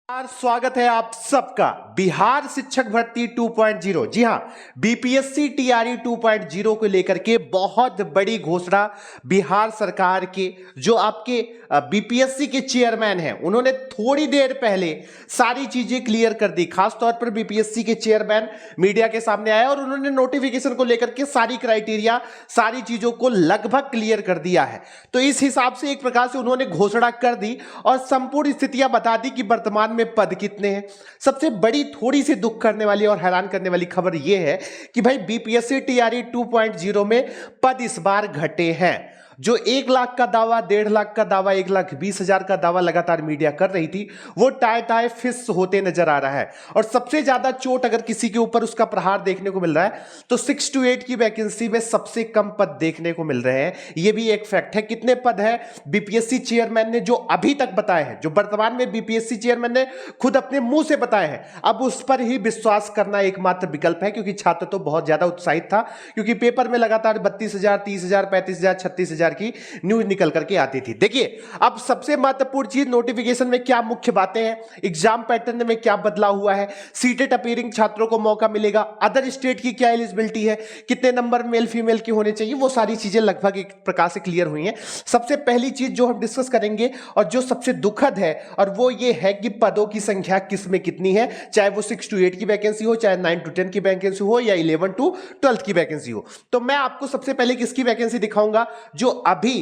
स्वागत है आप सबका बिहार शिक्षक भर्ती 2.0। जी हां, बीपीएससी टीआरई 2.0 को लेकर के बहुत बड़ी घोषणा बिहार सरकार के जो आपके बीपीएससी के चेयरमैन हैं उन्होंने थोड़ी देर पहले सारी चीजें क्लियर कर दी। खासतौर पर बीपीएससी के चेयरमैन मीडिया के सामने आए और उन्होंने नोटिफिकेशन को लेकर के सारी क्राइटेरिया सारी चीजों को लगभग क्लियर कर दिया है। तो इस हिसाब से एक प्रकार से उन्होंने घोषणा कर दी और संपूर्ण स्थितियां बता दी कि वर्तमान में पद कितने हैं। सबसे बड़ी थोड़ी सी दुख करने वाली और हैरान करने वाली खबर यह है कि भाई बीपीएससी टीआरई 2.0 में पद इस बार घटे हैं। जो 1 लाख का दावा, 1.5 लाख का दावा, 1,20,000 का दावा लगातार मीडिया कर रही थी, वो टाए फिस होते नजर आ रहा है। और सबसे ज्यादा चोट अगर किसी के ऊपर उसका प्रहार देखने को मिल रहा है तो 6 to 8 की वैकेंसी में सबसे कम पद देखने को मिल रहे हैं। यह भी एक फैक्ट है। कितने पद है बीपीएससी चेयरमैन ने जो अभी तक बताए हैं, जो वर्तमान में बीपीएससी चेयरमैन ने खुद अपने मुंह से बताए हैं, अब उस पर ही विश्वास करना एकमात्र विकल्प है। क्योंकि छात्र तो बहुत ज्यादा उत्साहित था, क्योंकि पेपर में लगातार 32,000, 30,000, 35,000, 36,000 की न्यूज निकल करके आती थी। देखिए, अब सबसे महत्वपूर्ण चीज नोटिफिकेशन में क्या मुख्य बातें हैं, एग्जाम पैटर्न में क्या बदलाव हुआ है, सीटेट अपीयरिंग छात्रों को मौका मिलेगा, अदर स्टेट की क्या एलिजिबिलिटी है, कितने नंबर मेल फीमेल के होने चाहिए, वो सारी चीजें लगभग एक प्रकार से क्लियर हुई हैं। सबसे पहली चीज जो हम डिस्कस करेंगे और जो सबसे दुखद है और वो ये है कि पदों की संख्या किस में कितनी है, चाहे वो 6 to 8 की वैकेंसी हो, चाहे 9 to 10 की वैकेंसी हो या 11 to 12 की वैकेंसी हो। तो मैं आपको सबसे पहले किसकी वैकेंसी दिखाऊंगा, जो अभी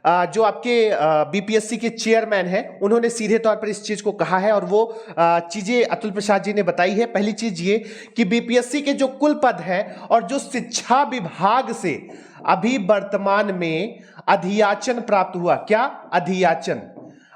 जो आपके बीपीएससी के चेयरमैन हैं उन्होंने सीधे तौर पर इस चीज को कहा है और वो चीजें अतुल प्रसाद जी ने बताई है। पहली चीज ये कि बीपीएससी के जो कुल पद है और जो शिक्षा विभाग से अभी वर्तमान में अधियाचन प्राप्त हुआ, क्या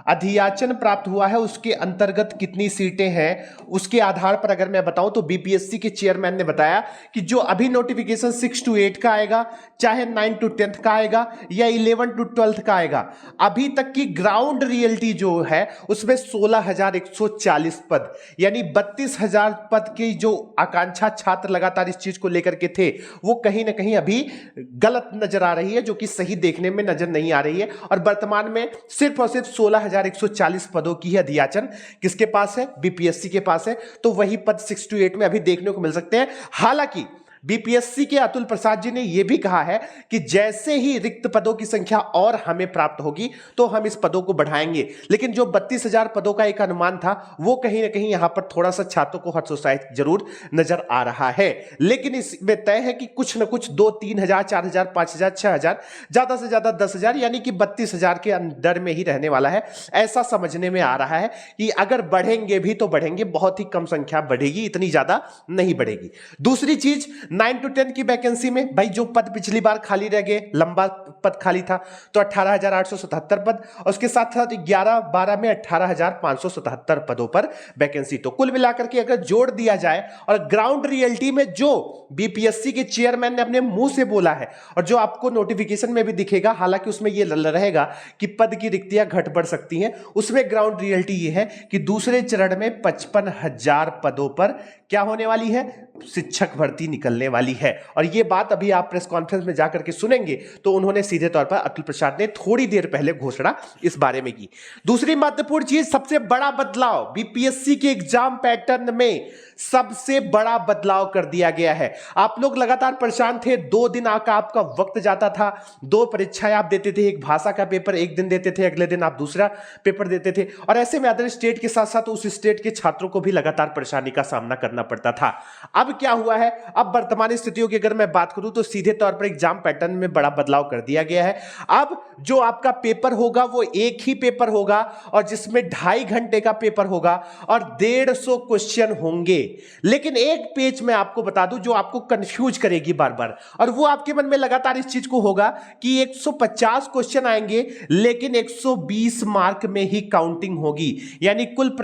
अधियाचन प्राप्त हुआ है, उसके अंतर्गत कितनी सीटें हैं, उसके आधार पर अगर मैं बताऊं तो बीपीएससी के चेयरमैन ने बताया कि जो अभी नोटिफिकेशन 6 to 8 का आएगा, चाहे 9 to 10 का आएगा या 11 to 12 का आएगा, अभी तक की ग्राउंड रियलिटी जो है उसमें 16,140 पद यानी 32,000 पद की जो आकांक्षा छात्र लगातार इस चीज को लेकर के थे वो कहीं ना कहीं अभी गलत नजर आ रही है, जो कि सही देखने में नजर नहीं आ रही है। और वर्तमान में सिर्फ और सिर्फ 16,140 पदों की है अधियाचन किसके पास है, बीपीएससी के पास है। तो वही पद 6 to 8 में अभी देखने को मिल सकते हैं। हालांकि बीपीएससी के अतुल प्रसाद जी ने यह भी कहा है कि जैसे ही रिक्त पदों की संख्या और हमें प्राप्त होगी तो हम इस पदों को बढ़ाएंगे। लेकिन जो 32,000 पदों का एक अनुमान था वो कहीं ना कहीं यहां पर थोड़ा सा छात्रों को हतोत्साहित जरूर नजर आ रहा है। लेकिन इसमें तय है कि कुछ ना कुछ 2-3,000, 4,000, 5,000, 6,000, ज्यादा से ज्यादा 10,000 यानी कि 32,000 के अंदर में ही रहने वाला है, ऐसा समझने में आ रहा है कि अगर बढ़ेंगे भी तो बढ़ेंगे, बहुत ही कम संख्या बढ़ेगी, इतनी ज्यादा नहीं बढ़ेगी। दूसरी चीज 9 to 10 की वैकेंसी में भाई जो पद पिछली बार खाली रह गए, लंबा पद खाली था तो 18,877 पद और उसके साथ साथ 11-12 में 18,577 पदों पर वैकेंसी। तो कुल मिलाकर के अगर जोड़ दिया जाए और ग्राउंड रियलिटी में जो बीपीएससी के चेयरमैन ने अपने मुंह से बोला है और जो आपको नोटिफिकेशन में भी दिखेगा, हालांकि उसमें यह रहेगा कि पद की रिक्तियां घट बढ़ सकती हैं, उसमें ग्राउंड रियलिटी यह है कि दूसरे चरण में 55,000 पदों पर क्या होने वाली है, शिक्षक भर्ती निकलने वाली है। और यह बात अभी आप प्रेस कॉन्फ्रेंस में जाकर के सुनेंगे तो उन्होंने सीधे तौर पर अतुल प्रसाद ने थोड़ी देर पहले घोषणा इस बारे में की। दूसरी महत्वपूर्ण चीज, सबसे बड़ा बदलाव बीपीएससी के एग्जाम पैटर्न में सबसे बड़ा बदलाव कर दिया गया है। आप लोग लगातार परेशान थे, 2 दिन का आपका वक्त जाता था, 2 परीक्षाएं आप देते थे, एक भाषा का पेपर एक दिन देते थे, अगले दिन आप दूसरा पेपर देते थे और ऐसे में अदर स्टेट के साथ साथ उस स्टेट के छात्रों को भी लगातार परेशानी का सामना करना पड़ता था। अब क्या हुआ है, अब वर्तमान स्थितियों की अगर मैं बात करूं तो सीधे तौर पर एग्जाम पैटर्न में बड़ा बदलाव कर दिया गया है। अब जो आपका पेपर होगा वो एक ही पेपर होगा और जिसमें 2.5 घंटे का पेपर होगा और 150 क्वेश्चन होंगे। लेकिन एक पेज में आपको बता दूं जो आपको कंफ्यूज करेगी बार बार, और वो आपके मन में लगातार इस चीज को होगा कि 150 क्वेश्चन आएंगे लेकिन 120 मार्क में ही काउंटिंग होगी, यानी कुल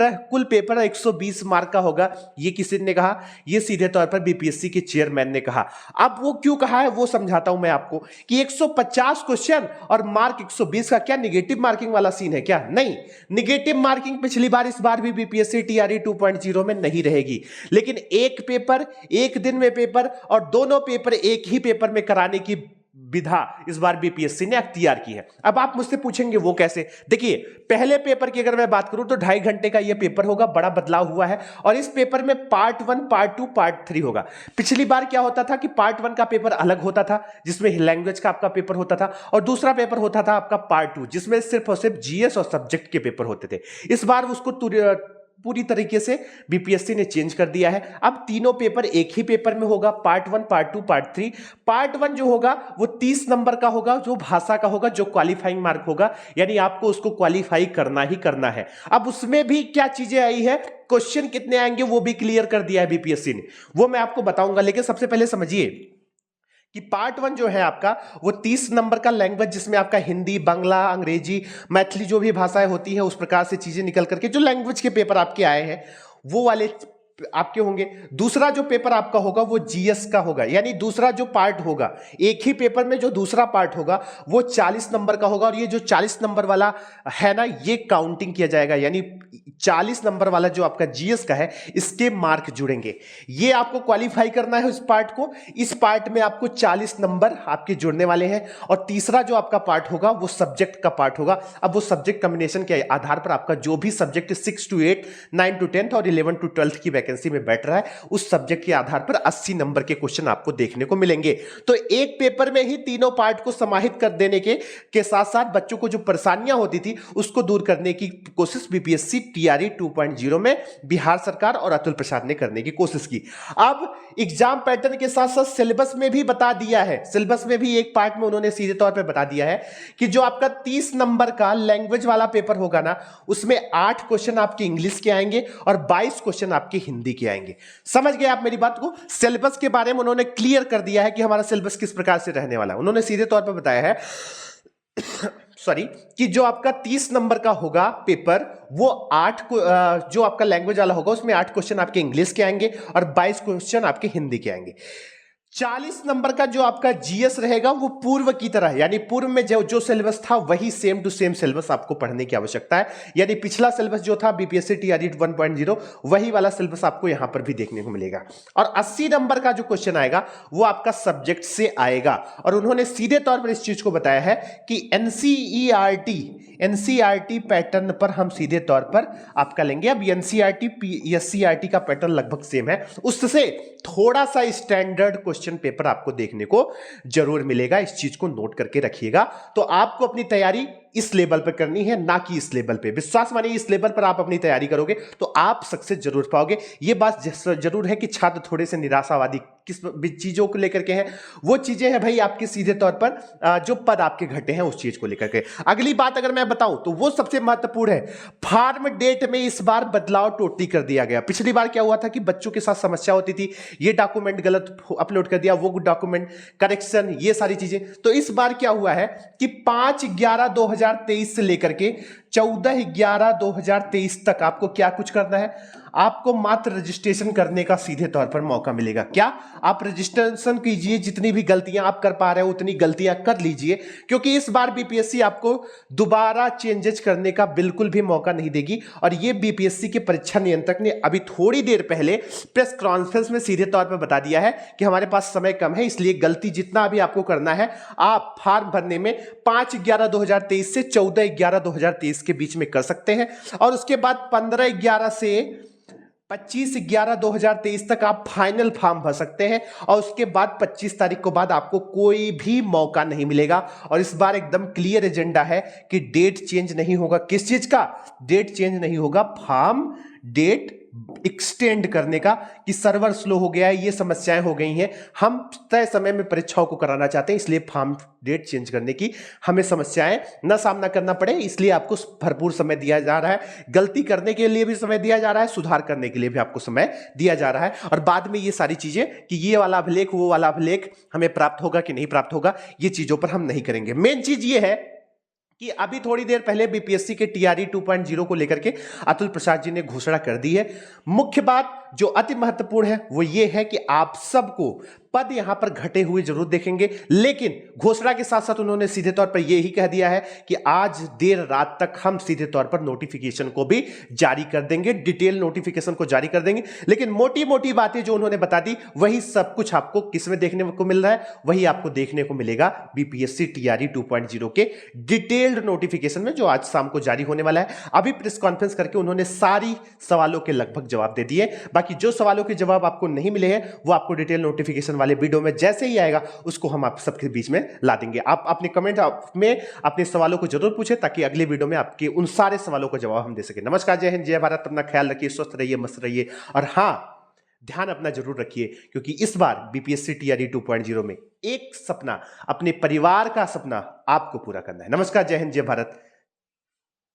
पेपर 120 मार्क का होगा। ये किसी ने कहा, ये सीधे तौर पर बीपीएससी के चेयरमैन ने कहा। अब वो क्यों कहा है वो समझाता हूं मैं आपको कि 150 क्वेश्चन और मार्क 120 का क्या निगेटिव मार्किंग वाला सीन है क्या? नहीं, निगेटिव मार्किंग पिछली बार इस बार भी बीपीएससी टीआरई 2.0 में नहीं रहेगी। लेकिन एक पेपर, एक दिन में पेपर और दोनों पेपर एक ही पेपर में कराने की विधा इस बार बीपीएससी ने अख्तियार की है। अब आप मुझसे पूछेंगे वो कैसे? देखिए, पहले पेपर की अगर मैं बात करूं तो 2.5 घंटे का ये पेपर होगा, बड़ा बदलाव हुआ है और इस पेपर में पार्ट 1, पार्ट 2, पार्ट 3 होगा। पिछली बार क्या होता था कि पार्ट 1 का पेपर अलग होता था जिसमें लैंग्वेज का आपका पेपर होता था और दूसरा पेपर होता था आपका पार्ट 2 जिसमें सिर्फ और सिर्फ जीएस और सब्जेक्ट के पेपर होते थे। इस बार उसको पूरी तरीके से बीपीएससी ने चेंज कर दिया है। अब तीनों पेपर एक ही पेपर में होगा, पार्ट 1, पार्ट 2, पार्ट 3। पार्ट 1 जो होगा वो 30 नंबर का होगा, जो भाषा का होगा, जो क्वालिफाइंग मार्क होगा, यानी आपको उसको क्वालिफाई करना ही करना है। अब उसमें भी क्या चीजें आई है, क्वेश्चन कितने आएंगे वो भी क्लियर कर दिया है बीपीएससी ने, वो मैं आपको बताऊंगा। लेकिन सबसे पहले समझिए कि पार्ट 1 जो है आपका वो 30 नंबर का लैंग्वेज, जिसमें आपका हिंदी, बांग्ला, अंग्रेजी, मैथिली जो भी भाषाएं होती है उस प्रकार से चीजें निकल करके जो लैंग्वेज के पेपर आपके आए हैं वो वाले आपके होंगे। दूसरा जो पेपर आपका होगा वो जीएस का होगा, यानी दूसरा जो पार्ट होगा, एक ही पेपर में जो दूसरा पार्ट होगा वो 40 नंबर का होगा और ये जो 40 नंबर वाला है ना, ये काउंटिंग किया जाएगा, यानी 40 नंबर वाला जो आपका जीएस का है इसके मार्क जुड़ेंगे। ये आपको क्वालिफाई करना है इस पार्ट को। इस पार्ट में आपको 40 नंबर आपके जुड़ने वाले हैं और तीसरा जो आपका पार्ट होगा वो सब्जेक्ट का पार्ट होगा। अब वो सब्जेक्ट कॉम्बिनेशन के आधार पर आपका जो भी सब्जेक्ट 6 to 8, 9 to 10 और 11 to 12 की वैकेंसी में बैठ रहा है उस सब्जेक्ट के आधार पर 80 नंबर के क्वेश्चन आपको देखने को मिलेंगे। तो एक पेपर में ही तीनों पार्ट को समाहित कर देने के साथ साथ बच्चों को जो परेशानियां होती थी उसको दूर करने की कोशिश बीपीएससी टीआरई 2.0 में बिहार सरकार और अतुल प्रसाद ने करने की कोशिश की। अब एग्जाम पैटर्न के साथ साथ सिलेबस में भी बता दिया है, सिलेबस में भी एक पार्ट में उन्होंने सीधे तौर पर बता दिया है कि जो आपका 30 नंबर का लैंग्वेज वाला पेपर होगा ना, उसमें 8 क्वेश्चन आपके इंग्लिश के आएंगे और 22 क्वेश्चन आपके हिंदी के आएंगे। समझ गए आप मेरी बात को? सिलेबस के बारे में उन्होंने क्लियर कर दिया है कि हमारा सिलेबस किस प्रकार से रहने वाला है। उन्होंने सीधे तौर पर बताया है सॉरी कि जो आपका 30 नंबर का होगा पेपर वो 8 जो आपका लैंग्वेज वाला होगा उसमें 8 क्वेश्चन आपके इंग्लिश के आएंगे और 22 क्वेश्चन आपके हिंदी के आएंगे। 40 नंबर का जो आपका जीएस रहेगा वो पूर्व की तरह, यानी पूर्व में जो सिलेबस था वही सेम टू सेम सिलेबस आपको पढ़ने की आवश्यकता है, यानी पिछला सिलेबस जो था बीपीएससी टीआरई 1.0 वही वाला सिलेबस आपको यहां पर भी देखने को मिलेगा। और 80 नंबर का जो क्वेश्चन आएगा वो आपका सब्जेक्ट से आएगा और उन्होंने सीधे तौर पर इस चीज को बताया है कि एनसीईआरटी पैटर्न पर हम सीधे तौर पर आपका लेंगे। अब एनसीईआरटी एससीईआरटी का पैटर्न लगभग सेम है, उससे थोड़ा सा स्टैंडर्ड क्वेश्चन पेपर आपको देखने को जरूर मिलेगा। इस चीज को नोट करके रखिएगा। तो आपको अपनी तैयारी इस लेवल पर करनी है, ना कि इस लेवल पे। विश्वास मानिए इस लेवल पर आप अपनी तैयारी करोगे तो आप सक्सेस जरूर पाओगे। ये बात जरूर है कि छात्र थोड़े से निराशावादी किस चीजों को लेकर के हैं, वो चीजें हैं भाई आपके सीधे तौर पर जो पद आपके घटे हैं उस चीज को लेकर के। अगली बात अगर मैं बताऊं तो वो सबसे महत्वपूर्ण है, फार्म डेट में इस बार बदलाव टोटली कर दिया गया। पिछली बार क्या हुआ था कि बच्चों के साथ समस्या होती थी, ये डॉक्यूमेंट गलत अपलोड कर दिया, वो डॉक्यूमेंट करेक्शन, ये सारी चीजें। तो इस बार क्या हुआ है कि 5/11/2023 से लेकर के 14/11/2023 तक आपको क्या कुछ करना है, आपको मात्र रजिस्ट्रेशन करने का सीधे तौर पर मौका मिलेगा। क्या आप रजिस्ट्रेशन कीजिए, जितनी भी गलतियां आप कर पा रहे हो उतनी गलतियां कर लीजिए, क्योंकि इस बार बीपीएससी आपको दोबारा चेंजेस करने का बिल्कुल भी मौका नहीं देगी। और ये बीपीएससी के परीक्षा नियंत्रक ने अभी थोड़ी देर पहले प्रेस कॉन्फ्रेंस में सीधे तौर पर बता दिया है कि हमारे पास समय कम है, इसलिए गलती जितना अभी आपको करना है आप फॉर्म भरने में 5/11/2023 से 14/11/2023 के बीच में कर सकते हैं और उसके बाद 15/11 से 25/11/2023 तक आप फाइनल फॉर्म भर सकते हैं और उसके बाद 25 तारीख को बाद आपको कोई भी मौका नहीं मिलेगा। और इस बार एकदम क्लियर एजेंडा है कि डेट चेंज नहीं होगा। किस चीज का डेट चेंज नहीं होगा? फॉर्म डेट एक्सटेंड करने का, कि सर्वर स्लो हो गया है, ये समस्याएं हो गई हैं, हम तय समय में परीक्षाओं को कराना चाहते हैं, इसलिए फॉर्म डेट चेंज करने की हमें समस्याएं न सामना करना पड़े, इसलिए आपको भरपूर समय दिया जा रहा है। गलती करने के लिए भी समय दिया जा रहा है, सुधार करने के लिए भी आपको समय दिया जा रहा है। और बाद में ये सारी चीजें कि ये वाला अभिलेख वो वाला अभिलेख हमें प्राप्त होगा कि नहीं प्राप्त होगा, ये चीजों पर हम नहीं करेंगे। मेन चीज ये है कि अभी थोड़ी देर पहले बीपीएससी के टीआरई 2.0 को लेकर के अतुल प्रसाद जी ने घोषणा कर दी है। मुख्य बात जो अति महत्वपूर्ण है वो ये है कि आप सबको पद यहां पर घटे हुए जरूर देखेंगे, लेकिन घोषणा के साथ साथ उन्होंने सीधे तौर पर यह ही कह दिया है कि आज देर रात तक हम सीधे तौर पर नोटिफिकेशन को भी जारी कर देंगे, डिटेल नोटिफिकेशन को जारी कर देंगे। लेकिन मोटी मोटी बातें जो उन्होंने बता दी वही सब कुछ आपको किसमें देखने को मिल रहा है, वही आपको देखने को मिलेगा बीपीएससी टीआरई 2.0 के डिटेल्ड नोटिफिकेशन में, जो आज शाम को जारी होने वाला है। अभी प्रेस कॉन्फ्रेंस करके उन्होंने सारी सवालों के लगभग जवाब दे दिए। बाकी जो सवालों के जवाब आपको नहीं मिले हैं वो आपको डिटेल नोटिफिकेशन वाले वीडियो में जैसे ही आएगा उसको हम आप सबके बीच में ला देंगे। आप अपने कमेंट में अपने सवालों को जरूर पूछें ताकि अगले वीडियो में आपके उन सारे सवालों का जवाब हम दे सके। नमस्कार, जय हिंद, जय भारत। अपना ख्याल रखिए, स्वस्थ रहिए, मस्त रहिए, और हां, ध्यान अपना जरूर रखिए क्योंकि इस बार बीपीएससी टीआरई 2.0 में एक सपना, अपने परिवार का सपना आपको पूरा करना है। नमस्कार, जय हिंद, जय भारत,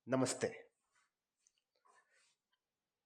नमस्ते।